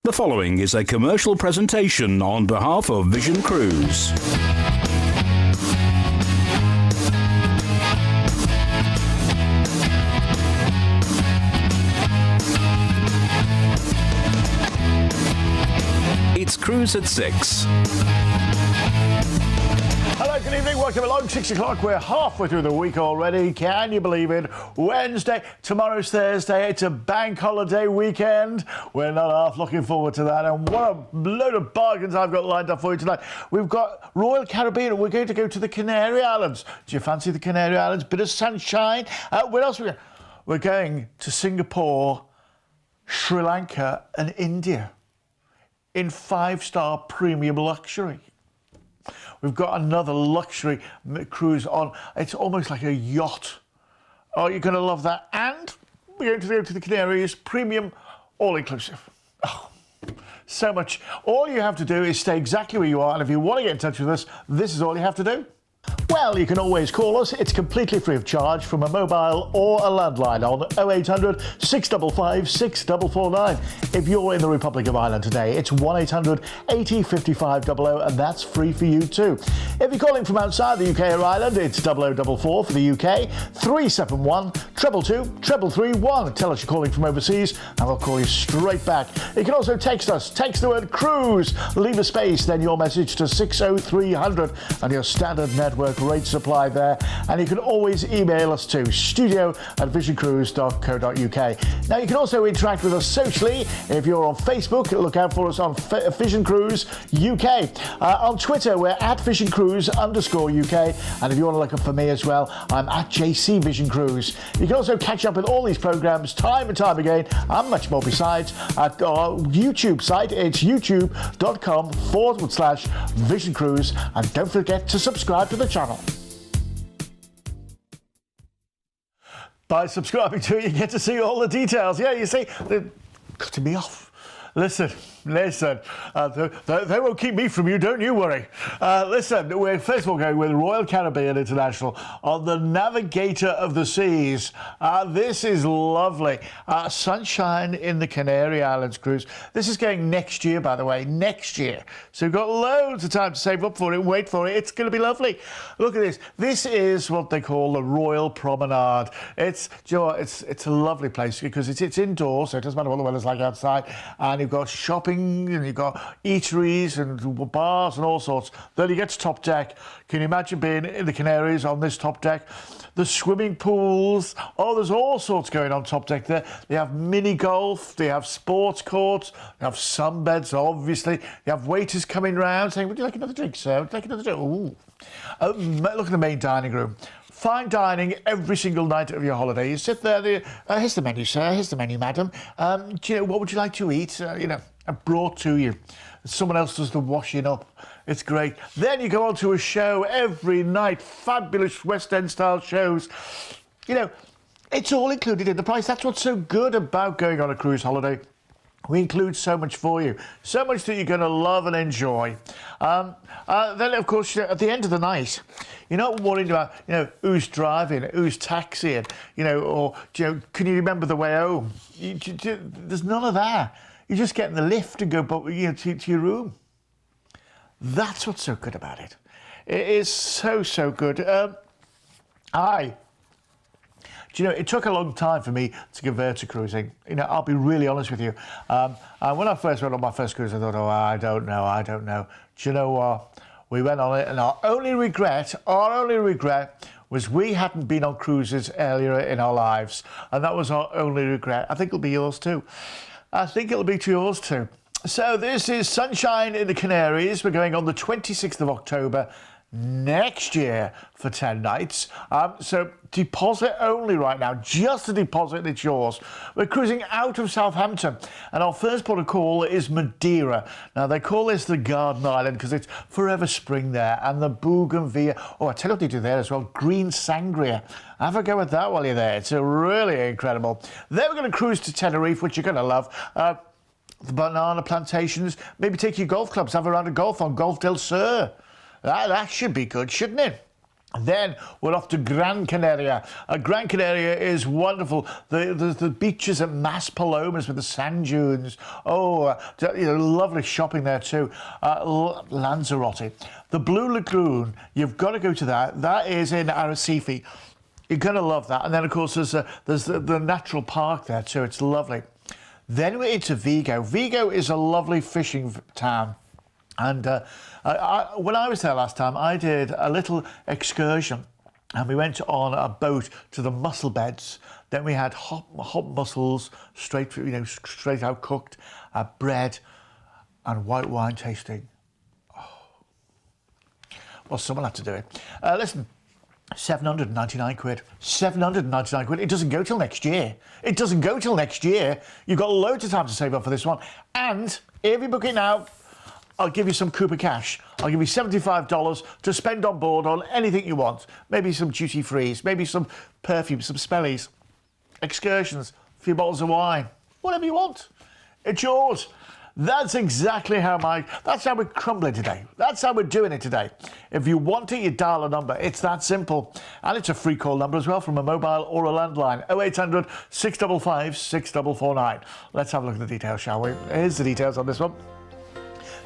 The following is a commercial presentation on behalf of Vision Cruise. It's Cruise at 6. Hello, good evening. Welcome along. 6 o'clock. We're halfway through the week already. Can you believe it? Wednesday. Tomorrow's Thursday. It's a bank holiday weekend. We're not half looking forward to that. And what a load of bargains I've got lined up for you tonight. We've got Royal Caribbean. We're going to go to the Canary Islands. Do you fancy the Canary Islands? Bit of sunshine. Where else are we going? We're going to Singapore, Sri Lanka and India in 5-star premium luxury. We've got another luxury cruise on. It's almost like a yacht. Oh, you're going to love that. And we're going to go to the Canaries, premium, all-inclusive. Oh, so much. All you have to do is stay exactly where you are. And if you want to get in touch with us, this is all you have to do. Well, you can always call us. It's completely free of charge from a mobile or a landline on 0800 655 6449. If you're in the Republic of Ireland today, it's 1800 80 55 00, and that's free for you too. If you're calling from outside the UK or Ireland, it's 0044 for the UK, 371 222 3331. Tell us you're calling from overseas and we'll call you straight back. You can also text us. Text the word cruise, leave a space, then your message to 60300 and your standard network rate supply there. And you can always email us to studio@visioncruise.co.uk. Now you can also interact with us socially. If you're on Facebook, look out for us on Vision Cruise UK. On Twitter, we're at Vision Cruise _UK. And if you want to look up for me as well, I'm at JC Vision Cruise. You can also catch up with all these programs time and time again, and much more besides, at our YouTube site. It's youtube.com/Vision Cruise. And don't forget to subscribe to the channel. By subscribing to it, you get to see all the details. Yeah, you see, they're cutting me off. Listen, they won't keep me from you, don't you worry. Listen, we're first of all going with Royal Caribbean International on the Navigator of the Seas. This is lovely. Sunshine in the Canary Islands cruise. This is going next year, by the way, next year. So we've got loads of time to save up for it and wait for it. It's going to be lovely. Look at this. This is what they call the Royal Promenade. It's, you know what, it's a lovely place because it's indoors, so it doesn't matter what the weather's like outside. And you've got shopping and you've got eateries and bars and all sorts. Then you get to top deck. Can you imagine being in the Canaries on this top deck? The swimming pools. Oh, there's all sorts going on top deck there. They have mini golf. They have sports courts. They have sunbeds, obviously. They have waiters coming round saying, would you like another drink, sir? Would you like another drink? Ooh. Look at the main dining room. Fine dining every single night of your holiday. You sit there, here's the menu, sir, here's the menu, madam. Do you know, what would you like to eat? Brought to you. Someone else does the washing up. It's great. Then you go on to a show every night, fabulous West End style shows. You know, it's all included in the price. That's what's so good about going on a cruise holiday. We include so much for you, so much that you're going to love and enjoy. Then, of course, at the end of the night, you're not worried about, who's driving, who's taxiing, or, can you remember the way home? There's none of that. You just get in the lift and go, to your room. That's what's so good about it. It is so, so good. It took a long time for me to convert to cruising. I'll be really honest with you. When I first went on my first cruise, I thought, I don't know. Do you know what? We went on it, and our only regret was we hadn't been on cruises earlier in our lives. And that was our only regret. I think it'll be yours too. So this is Sunshine in the Canaries. We're going on the 26th of October next year for 10 nights. So deposit only right now, just a deposit and it's yours. We're cruising out of Southampton and our first port of call is Madeira. Now they call this the Garden Island because it's forever spring there, and the bougainvillea. Oh, I tell you what they do there as well, green sangria. Have a go with that while you're there. It's really incredible. Then we're going to cruise to Tenerife, which you're going to love. The banana plantations. Maybe take your golf clubs, have a round of golf on Golf del Sur. That should be good, shouldn't it? Then we're off to Gran Canaria. Gran Canaria is wonderful. The beaches at Maspalomas with the sand dunes. Oh, lovely shopping there too. Lanzarote. The Blue Lagoon, you've got to go to that. That is in Arrecife. You're going to love that. And then, of course, there's the natural park there too. It's lovely. Then we're into Vigo. Vigo is a lovely fishing town. And when I was there last time, I did a little excursion and we went on a boat to the mussel beds. Then we had hot mussels, straight out cooked, bread and white wine tasting. Oh. Well, someone had to do it. Listen, 799 quid. 799 quid. It doesn't go till next year. It doesn't go till next year. You've got loads of time to save up for this one. And if you book it now, I'll give you some Cooper cash. I'll give you $75 to spend on board on anything you want. Maybe some duty frees, maybe some perfume, some smellies, excursions, a few bottles of wine, whatever you want. It's yours. That's exactly that's how we're crumbling today. That's how we're doing it today. If you want it, you dial a number. It's that simple. And it's a free call number as well from a mobile or a landline. 0800 655 6449. Let's have a look at the details, shall we? Here's the details on this one.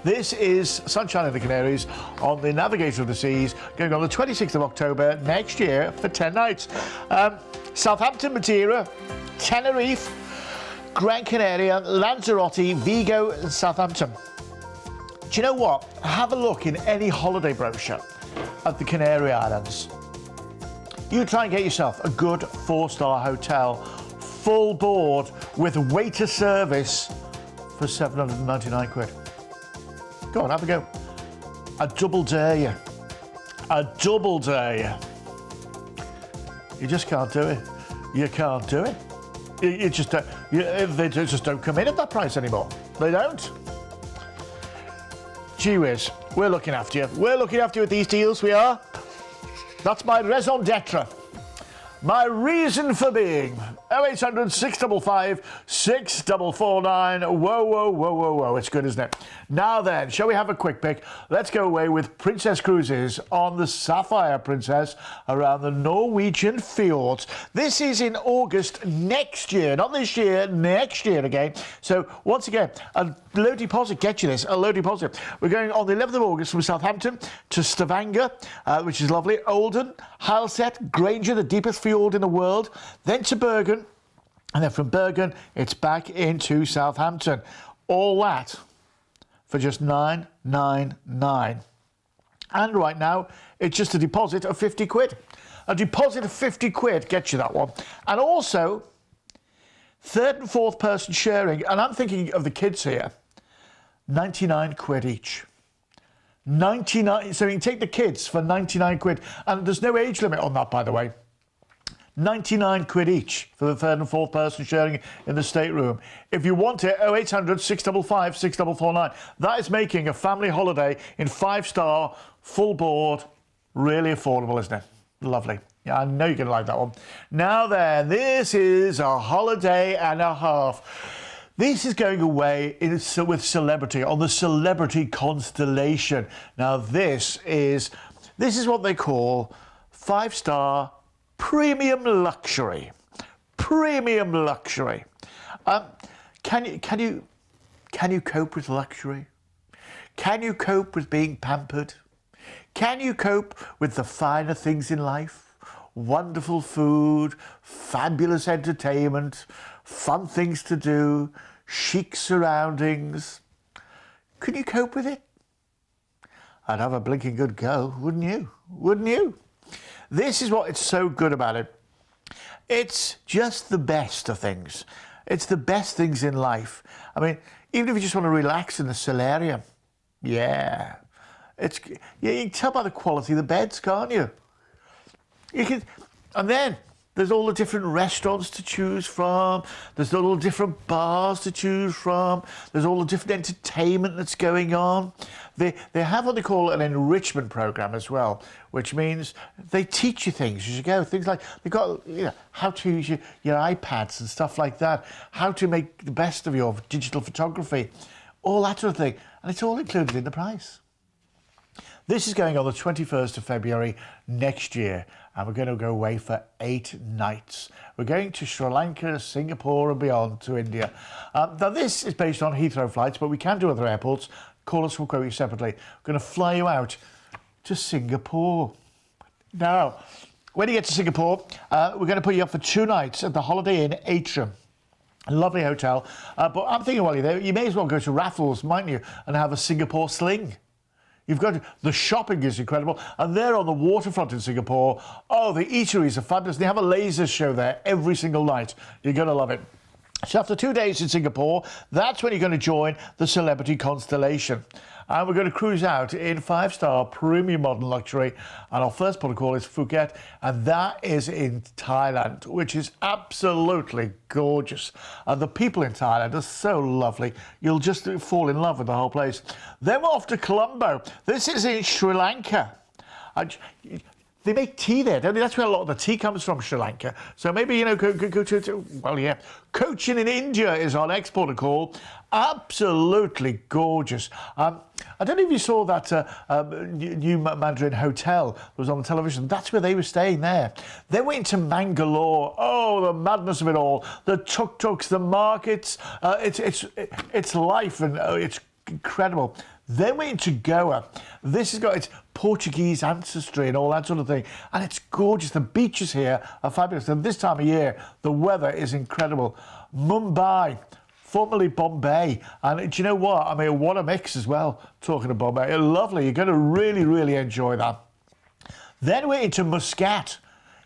This is Sunshine in the Canaries on the Navigator of the Seas, going on the 26th of October next year for 10 nights. Southampton, Madeira, Tenerife, Gran Canaria, Lanzarote, Vigo and Southampton. Do you know what? Have a look in any holiday brochure at the Canary Islands. You try and get yourself a good 4-star hotel, full board with waiter service for 799 quid. Go on, have a go. I double dare you. I double dare you. You just can't do it. You can't do it. They just don't come in at that price anymore. They don't. Gee whiz, we're looking after you. We're looking after you with these deals, we are. That's my raison d'etre. My reason for being. 0800 655 6449. Whoa, whoa, whoa, whoa, whoa. It's good, isn't it? Now then, shall we have a quick pick? Let's go away with Princess Cruises on the Sapphire Princess around the Norwegian fjords. This is in August next year. Not this year, next year again. So, once again, a low deposit. Get you this, a low deposit. We're going on the 11th of August from Southampton to Stavanger, which is lovely. Olden, Halset, Granger, the deepest fjord in the world. Then to Bergen. And then from Bergen, it's back into Southampton. All that for just $999. And right now, it's just a deposit of 50 quid. A deposit of 50 quid gets you that one. And also, third and fourth person sharing, and I'm thinking of the kids here, 99 quid each. 99, so you can take the kids for 99 quid. And there's no age limit on that, by the way. 99 quid each for the third and fourth person sharing in the stateroom. If you want it, 0800 655 6449. That is making a family holiday in 5-star, full board, really affordable, isn't it? Lovely. Yeah, I know you're going to like that one. Now then, this is a holiday and a half. This is going away with celebrity on the Celebrity Constellation. Now this is what they call 5-star premium luxury. Premium luxury. Can you cope with luxury? Can you cope with being pampered? Can you cope with the finer things in life? Wonderful food, fabulous entertainment, fun things to do, chic surroundings. Could you cope with it? I'd have a blinking good go, wouldn't you? Wouldn't you? This is what it's so good about it. It's just the best of things. It's the best things in life. I mean, even if you just want to relax in the solarium, yeah. You can tell by the quality of the beds, can't you? And then there's all the different restaurants to choose from. There's all the different bars to choose from. There's all the different entertainment that's going on. They have what they call an enrichment program as well, which means they teach you things as you go. Things like they've got how to use your iPads and stuff like that, how to make the best of your digital photography, all that sort of thing, and it's all included in the price. This is going on the 21st of February next year, and we're going to go away for 8 nights. We're going to Sri Lanka, Singapore and beyond, to India. Now this is based on Heathrow flights, but we can do other airports. Call us, we'll quote you separately. We're going to fly you out to Singapore. Now, when you get to Singapore, we're going to put you up for 2 nights at the Holiday Inn Atrium. A lovely hotel. But I'm thinking while you're there, you may as well go to Raffles, mightn't you, and have a Singapore sling. You've got the shopping is incredible, and they're on the waterfront in Singapore. Oh, the eateries are fabulous. They have a laser show there every single night. You're going to love it. So after 2 days in Singapore, that's when you're going to join the Celebrity Constellation. And we're going to cruise out in 5-star premium modern luxury. And our first port of call is Phuket, and that is in Thailand, which is absolutely gorgeous. And the people in Thailand are so lovely. You'll just fall in love with the whole place. Then we're off to Colombo. This is in Sri Lanka. They make tea there, don't they? That's where a lot of the tea comes from, Sri Lanka. So maybe, you know, go to well, yeah. Cochin in India is our next port of call. Absolutely gorgeous. I don't know if you saw that new Mandarin Hotel that was on the television. That's where they were staying there. Then we went to Mangalore. Oh, the madness of it all. The tuk-tuks, the markets. It's life, and it's incredible. Then we're into Goa. This has got its Portuguese ancestry and all that sort of thing. And it's gorgeous. The beaches here are fabulous. And this time of year, the weather is incredible. Mumbai, formerly Bombay. And do you know what? I mean, what a mix as well, talking of Bombay. Lovely. You're going to really, really enjoy that. Then we're into Muscat.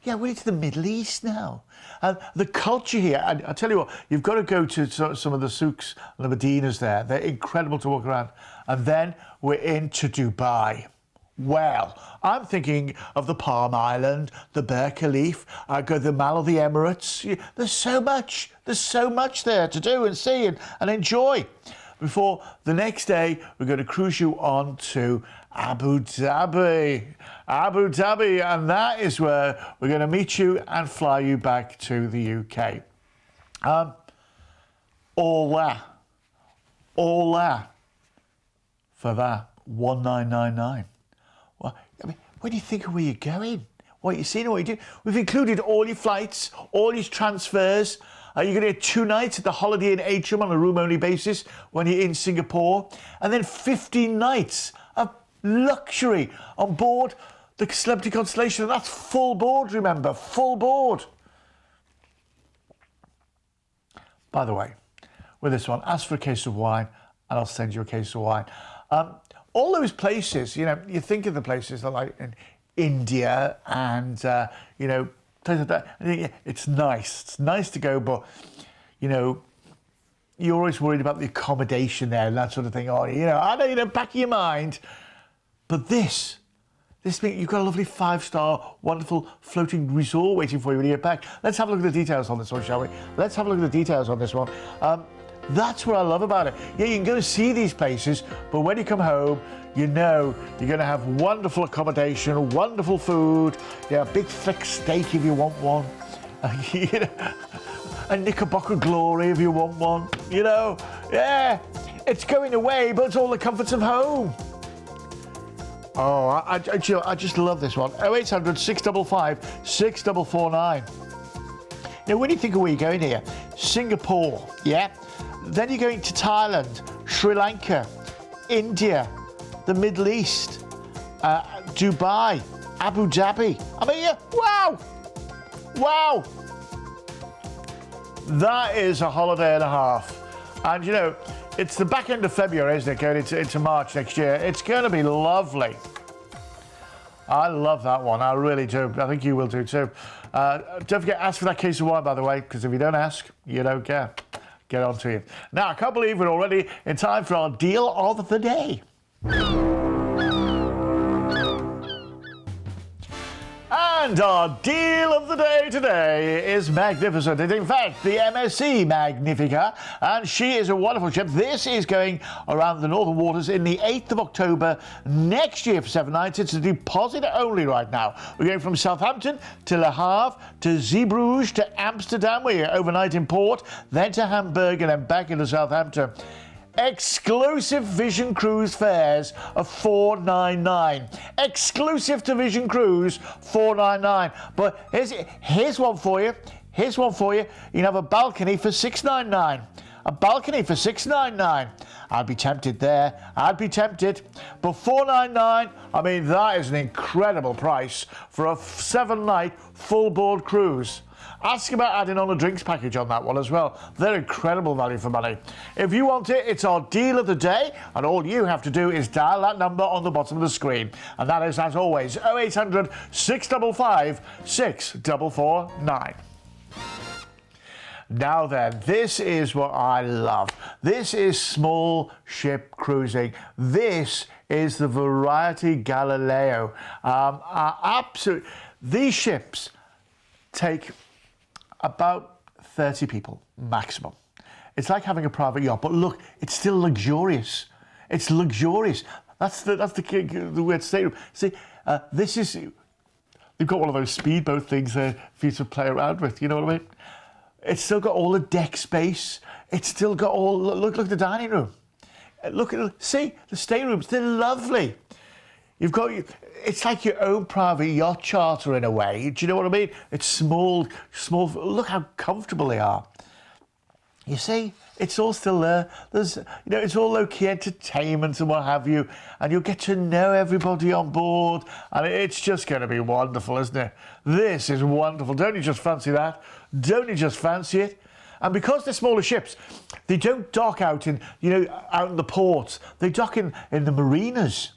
Yeah, we're into the Middle East now. And the culture here, and I tell you what, you've got to go to some of the souks and the Medinas there. They're incredible to walk around. And then we're into Dubai. Well, I'm thinking of the Palm Island, the Burj Khalifa, the Mall of the Emirates. There's so much there to do and see and enjoy. Before the next day, we're going to cruise you on to Abu Dhabi. Abu Dhabi, and that is where we're going to meet you and fly you back to the UK. All that for that 1999. Well, I mean, when do you think of where you're going? What you've seen, what you do? We've included all your flights, all your transfers. You're going to get 2 nights at the Holiday Inn Atrium on a room-only basis when you're in Singapore, and then 15 nights of luxury on board the Celebrity Constellation, and that's full board, remember, full board. By the way, with this one, ask for a case of wine, and I'll send you a case of wine. All those places, you know, you think of the places like in India and, you know, places like that. It's nice. It's nice to go, but, you know, you're always worried about the accommodation there and that sort of thing. Oh, you know, I know, you know, back of your mind. But this thing, you've got a lovely 5-star, wonderful floating resort waiting for you when you get back. Let's have a look at the details on this one, shall we? Let's have a look at the details on this one. That's what I love about it. Yeah, you can go see these places, but when you come home, you know you're going to have wonderful accommodation, wonderful food, yeah, a big thick steak if you want one, you know, a Knickerbocker Glory if you want one, you know. Yeah, it's going away, but it's all the comforts of home. Oh, I just love this one. 0800 655 6449. Now, when you think of where you're going here, Singapore, yeah? Then you're going to Thailand, Sri Lanka, India, the Middle East, Dubai, Abu Dhabi. I mean, yeah, wow! Wow! That is a holiday and a half. And, you know, it's the back end of February, isn't it, going into March next year. It's going to be lovely. I love that one. I really do. I think you will do too. Don't forget, ask for that case of wine, by the way, because if you don't ask, you don't get on to you. Now, I can't believe we're already in time for our deal of the day. And our deal of the day today is magnificent. It's in fact the MSC Magnifica, and she is a wonderful ship. This is going around the northern waters in the 8th of October next year for 7 nights. It's a deposit only right now. We're going from Southampton to Le Havre to Zeebrugge to Amsterdam, where you're overnight in port, then to Hamburg and then back into Southampton. exclusive Vision Cruise fares of $499. Exclusive to Vision Cruise, $499. But here's one for you. Here's one for you. You can have a balcony for $699. A balcony for $699. I'd be tempted there. I'd be tempted. But $499, I mean, that is an incredible price for a 7-night full-board cruise. Ask about adding on a drinks package on that one as well. They're incredible value for money. If you want it, it's our deal of the day, and all you have to do is dial that number on the bottom of the screen. And that is, as always, 0800 655 6449. Now then, this is what I love. This is small ship cruising. This is the Variety Galileo. These ships take about 30 people maximum. It's like having a private yacht, but look, it's still luxurious. It's luxurious. That's the weird stateroom. See, this is, they've got one of those speedboat things there for you to play around with. You know what I mean? It's still got all the deck space. It's still got all, look at the dining room. See, the staterooms, they're lovely. You've got, it's like your own private yacht charter in a way. Do you know what I mean? It's small, look how comfortable they are. You see, it's all still there. There's, it's all low-key entertainment and what have you, and you'll get to know everybody on board, and it's just going to be wonderful, isn't it? This is wonderful. Don't you just fancy that? Don't you just fancy it? And because they're smaller ships, they don't dock out in, out in the ports. They dock in the marinas.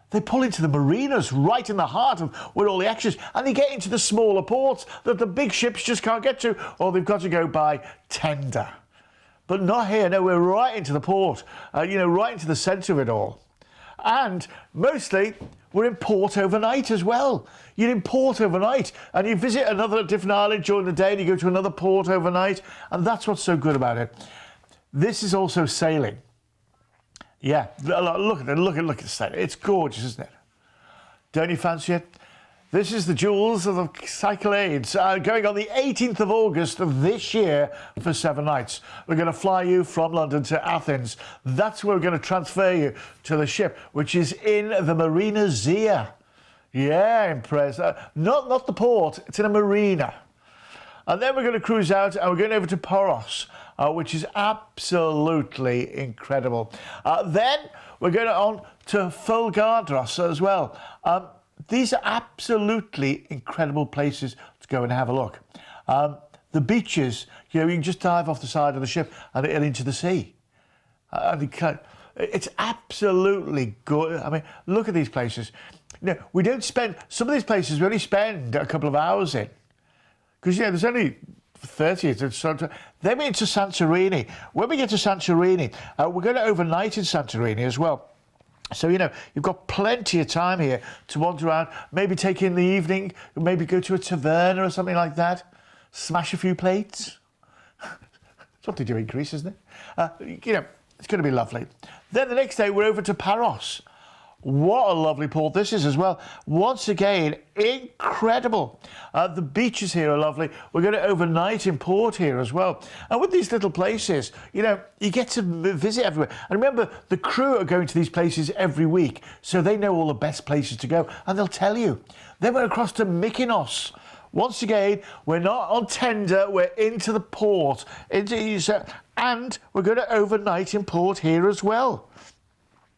They pull into the marinas right in the heart of where all the action is, and they get into the smaller ports that the big ships just can't get to, or they've got to go by tender. But not here. No, we're right into the port, right into the centre of it all. And mostly, we're in port overnight as well. You're in port overnight, and you visit another different island during the day, and you go to another port overnight, and that's what's so good about it. This is also sailing. Yeah, look at it, look at the set. It's gorgeous, isn't it? Don't you fancy it? This is the Jewels of the Cyclades, going on the 18th of August of this year for 7 nights. We're going to fly you from London to Athens. That's where we're going to transfer you to the ship, which is in the Marina Zia. Yeah, impressed. Not the port, it's in a marina. And then we're going to cruise out, and we're going over to Poros, which is absolutely incredible. Then we're going on to Folgadros as well. These are absolutely incredible places to go and have a look. The beaches, you can just dive off the side of the ship and into the sea. It's absolutely good. I mean, look at these places. We don't spend, some of these places we only spend a couple of hours in. Because, there's only 30. Then we're into Santorini. When we get to Santorini, we're going to overnight in Santorini as well. So, you've got plenty of time here to wander around, maybe take in the evening, maybe go to a taverna or something like that, smash a few plates. That's what they do in Greece, isn't it? It's going to be lovely. Then the next day, we're over to Paros. What a lovely port this is as well. Once again, incredible. The beaches here are lovely. We're going to overnight in port here as well. And with these little places, you get to visit everywhere. And remember, the crew are going to these places every week, so they know all the best places to go, and they'll tell you. Then we're across to Mykonos. Once again, we're not on tender, we're into the port, and we're going to overnight in port here as well.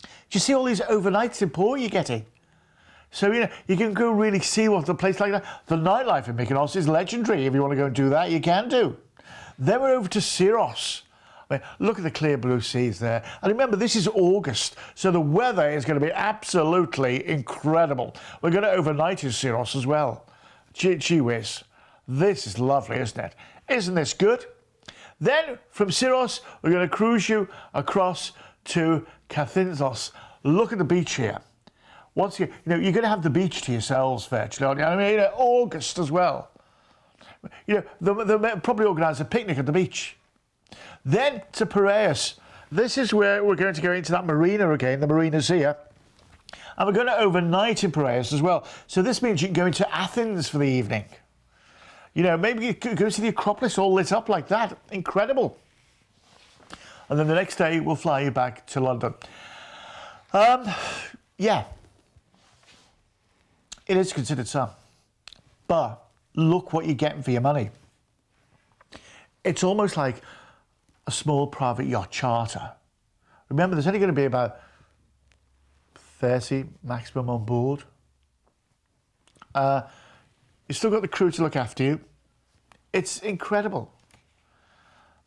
Do you see all these overnights in port you're getting? So, you can go really see what the place like that. The nightlife in Mykonos is legendary. If you want to go and do that, you can do. Then we're over to Syros. I mean, look at the clear blue seas there. And remember, this is August, so the weather is going to be absolutely incredible. We're going to overnight in Syros as well. Gee whiz. This is lovely, isn't it? Isn't this good? Then, from Syros, we're going to cruise you across to Kathinsos. Look at the beach here. Once you're going to have the beach to yourselves virtually, aren't you? I mean, August as well. They'll probably organise a picnic at the beach. Then to Piraeus. This is where we're going to go into that marina again, the Marina Zia. And we're going to overnight in Piraeus as well. So this means you can go into Athens for the evening. Maybe you could go to the Acropolis all lit up like that. Incredible. and then the next day we'll fly you back to London. Yeah, it is considered some, but look what you're getting for your money. It's almost like a small private yacht charter. Remember, there's only going to be about 30 maximum on board. You've still got the crew to look after you. It's incredible.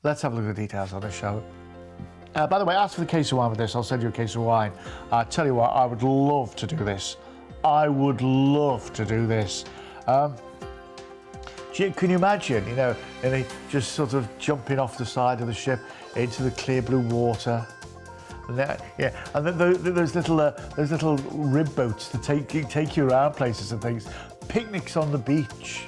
Let's have a look at the details on this show. By the way, ask for the case of wine with this. I'll send you a case of wine. I tell you what, I would love to do this. I would love to do this. Can you imagine, you know, just sort of jumping off the side of the ship into the clear blue water? And then those little rib boats to take you around places and things. Picnics on the beach.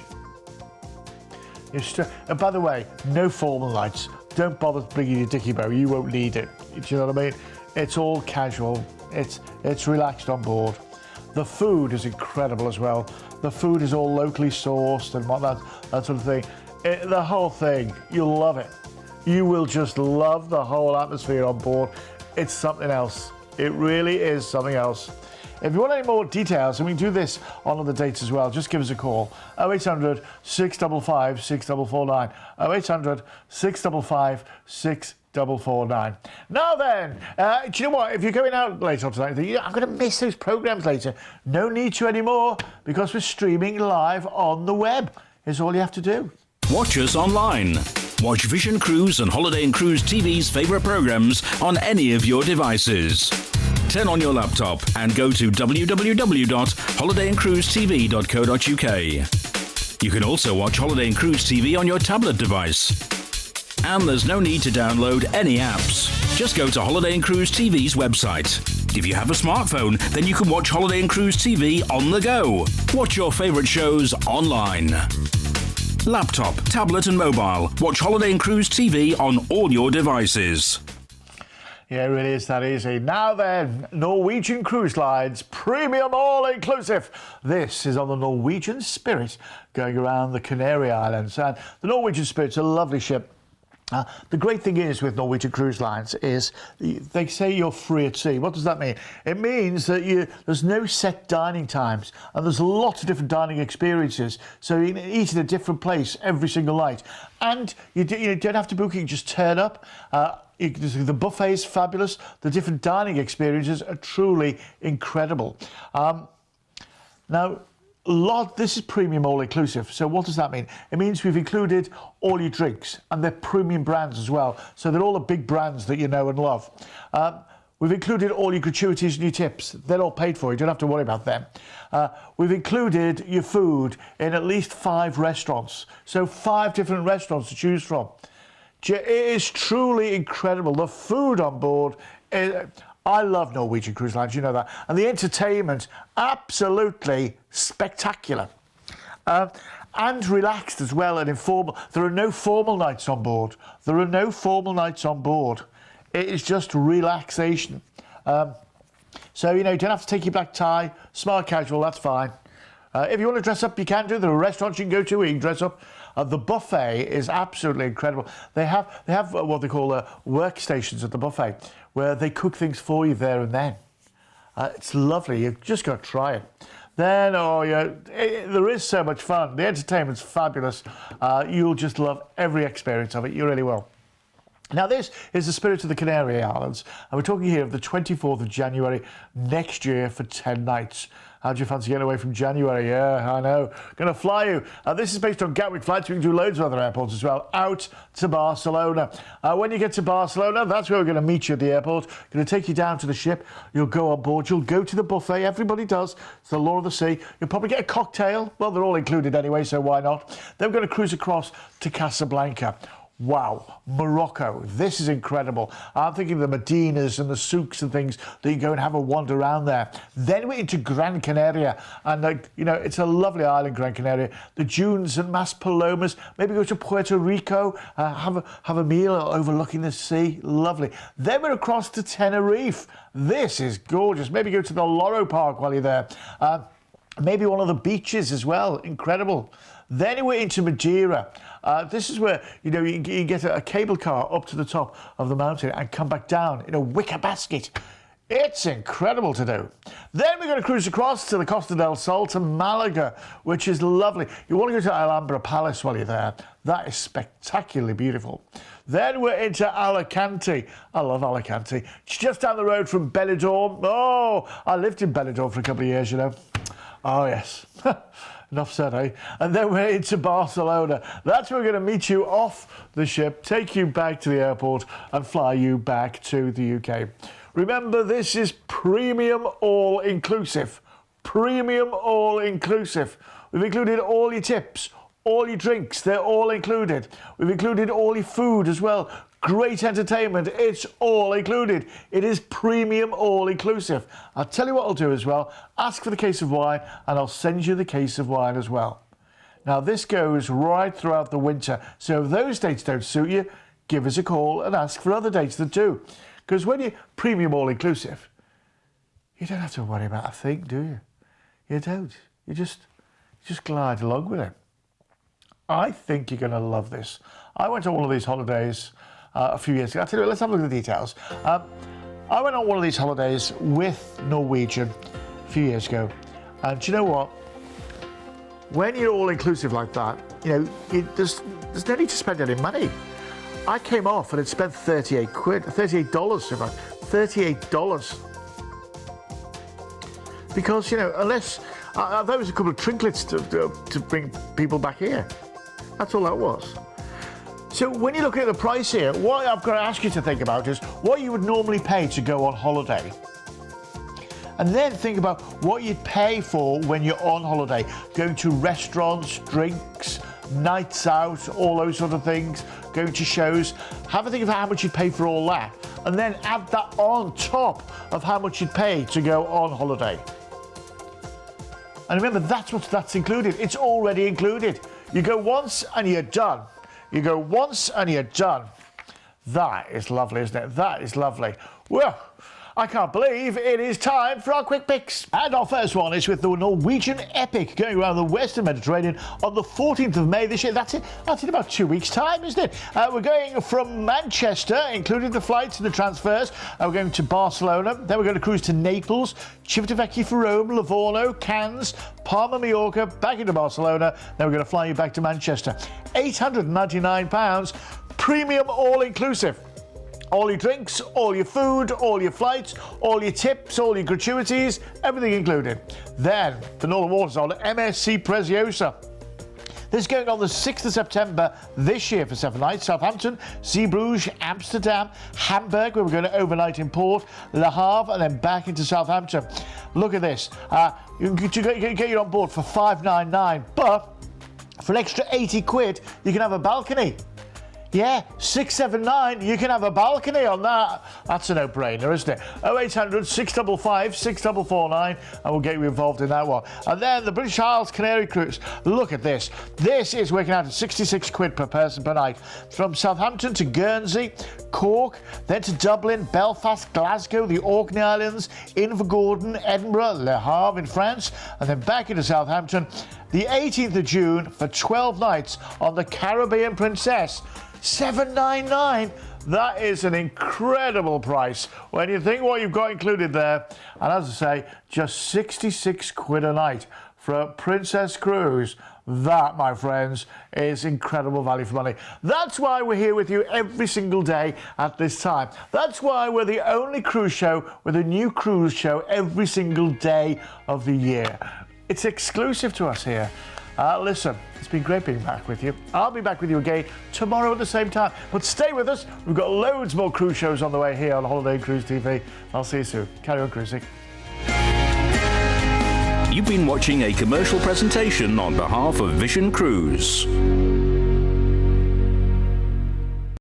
And by the way, no formal lights. Don't bother bringing your dicky bow. You won't need it. Do you know what I mean? It's all casual. It's relaxed on board. The food is incredible as well. The food is all locally sourced and whatnot, that sort of thing. The whole thing, you'll love it. You will just love the whole atmosphere on board. It's something else. It really is something else. If you want any more details, and we can do this on other dates as well, just give us a call. 0800 655 6449. 0800 655 6449. Now then, do you know what? If you're going out later on tonight, you think, I'm going to miss those programmes later. No need to anymore, because we're streaming live on the web. Is all you have to do. Watch us online. Watch Vision Cruise and Holiday and Cruise TV's favourite programmes on any of your devices. Turn on your laptop and go to www.holidayandcruisetv.co.uk. You can also watch Holiday and Cruise TV on your tablet device. And there's no need to download any apps. Just go to Holiday and Cruise TV's website. If you have a smartphone, then you can watch Holiday and Cruise TV on the go. Watch your favourite shows online. Laptop, tablet and mobile. Watch Holiday and Cruise TV on all your devices. Yeah, it really is that easy. Now then, Norwegian Cruise Lines, premium all-inclusive. This is on the Norwegian Spirit, going around the Canary Islands. And the Norwegian Spirit's a lovely ship. The great thing is with Norwegian Cruise Lines is they say you're free at sea. What does that mean? It means that there's no set dining times, and there's lots of different dining experiences. So you can eat in a different place every single night. And you don't have to book it, you just turn up. The buffet is fabulous. The different dining experiences are truly incredible. Now, this is premium all-inclusive. So what does that mean? It means we've included all your drinks, and they're premium brands as well. So they're all the big brands that you know and love. We've included all your gratuities and your tips. They're all paid for. You don't have to worry about them. We've included your food in at least 5 restaurants. So 5 different restaurants to choose from. It is truly incredible. The food on board I love Norwegian Cruise Lines, you know that. And the entertainment, absolutely spectacular. And relaxed as well and informal. There are no formal nights on board. There are no formal nights on board. It is just relaxation. So, you don't have to take your black tie, smart casual, that's fine. If you want to dress up, you can do. There are restaurants you can go to where you can dress up. The buffet is absolutely incredible. They have what they call workstations at the buffet, where they cook things for you there and then. It's lovely. You've just got to try it. Then, there is so much fun. The entertainment's fabulous. You'll just love every experience of it. You really will. Now, this is the Spirit of the Canary Islands, and we're talking here of the 24th of January next year for 10 nights. How do you fancy getting away from January? Yeah, I know. Going to fly you. This is based on Gatwick flights. We can do loads of other airports as well. Out to Barcelona. When you get to Barcelona, that's where we're going to meet you at the airport. Going to take you down to the ship. You'll go on board. You'll go to the buffet. Everybody does. It's the law of the sea. You'll probably get a cocktail. Well, they're all included anyway, so why not? Then we're going to cruise across to Casablanca. Wow, Morocco, this is incredible. I'm thinking the Medinas and the souks and things that you go and have a wander around there. Then we're into Gran Canaria, and it's a lovely island, Gran Canaria. The dunes and Mas Palomas, maybe go to Puerto Rico, have a meal overlooking the sea, lovely. Then we're across to Tenerife. This is gorgeous. Maybe go to the Loro Park while you're there. Maybe one of the beaches as well, incredible. Then we're into Madeira. This is where, you know, you get a cable car up to the top of the mountain and come back down in a wicker basket. It's incredible to do. Then we're going to cruise across to the Costa del Sol to Malaga, which is lovely. You want to go to Alhambra Palace while you're there. That is spectacularly beautiful. Then we're into Alicante. I love Alicante. It's just down the road from Benidorm. Oh, I lived in Benidorm for a couple of years, you know. Oh, yes. Enough said, eh? And then we're into Barcelona. That's where we're going to meet you off the ship, take you back to the airport and fly you back to the UK. Remember, this is premium all-inclusive. Premium all-inclusive. We've included all your tips, all your drinks, they're all included. We've included all your food as well. Great entertainment, it's all included. It is premium all-inclusive. I'll tell you what I'll do as well. Ask for the case of wine and I'll send you the case of wine as well. Now, this goes right throughout the winter. So if those dates don't suit you, give us a call and ask for other dates that do. Because when you're premium all-inclusive, you don't have to worry about a thing, do you? You don't. You just glide along with it. I think you're going to love this. I went on one of these holidays a few years ago. I'll tell you what, let's have a look at the details. I went on one of these holidays with Norwegian a few years ago. And do you know what? When you're all-inclusive like that, you know, there's no need to spend any money. I came off and had spent $38, $38. Because, you know, unless there was a couple of trinkets to bring people back here. That's all that was. So when you look at the price here, what I've got to ask you to think about is what you would normally pay to go on holiday. And then think about what you'd pay for when you're on holiday, going to restaurants, drinks, nights out, all those sort of things, going to shows. Have a think of how much you'd pay for all that, and then add that on top of how much you'd pay to go on holiday. And remember, that's included. It's already included. You go once and you're done. You go once and you're done. That is lovely, isn't it? That is lovely. Well, I can't believe it is time for our quick picks. And our first one is with the Norwegian Epic going around the Western Mediterranean on the 14th of May this year. That's in about 2 weeks' time, isn't it? We're going from Manchester, including the flights and the transfers. We're going to Barcelona. Then we're going to cruise to Naples, Civitavecchia for Rome, Livorno, Cannes, Palma, Mallorca, back into Barcelona. Then we're going to fly you back to Manchester. £899, premium all-inclusive. All your drinks, all your food, all your flights, all your tips, all your gratuities, everything included. Then, the Northern Waters on MSC Preziosa. This is going on the 6th of September this year for 7 nights. Southampton, Zeebrugge, Amsterdam, Hamburg, where we're going to overnight in Port, Le Havre, and then back into Southampton. Look at this. You can get you on board for $599, but for an extra 80 quid, you can have a balcony. Yeah, 679, you can have a balcony on that. That's a no-brainer, isn't it? 0800 655 6449, and we'll get you involved in that one. And then the British Isles Canary Cruise. Look at this. This is working out at 66 quid per person per night. From Southampton to Guernsey, Cork, then to Dublin, Belfast, Glasgow, the Orkney Islands, Invergordon, Edinburgh, Le Havre in France, and then back into Southampton. The 18th of June for 12 nights on the Caribbean Princess. $799. That is an incredible price when you think what you've got included there. And as I say, just 66 quid a night for a Princess cruise. That, my friends, is incredible value for money. That's why we're here with you every single day at this time. That's why we're the only cruise show with a new cruise show every single day of the year. It's exclusive to us here. Listen, it's been great being back with you. I'll be back with you again tomorrow at the same time. But stay with us. We've got loads more cruise shows on the way here on Holiday Cruise TV. I'll see you soon. Carry on cruising. You've been watching a commercial presentation on behalf of Vision Cruise.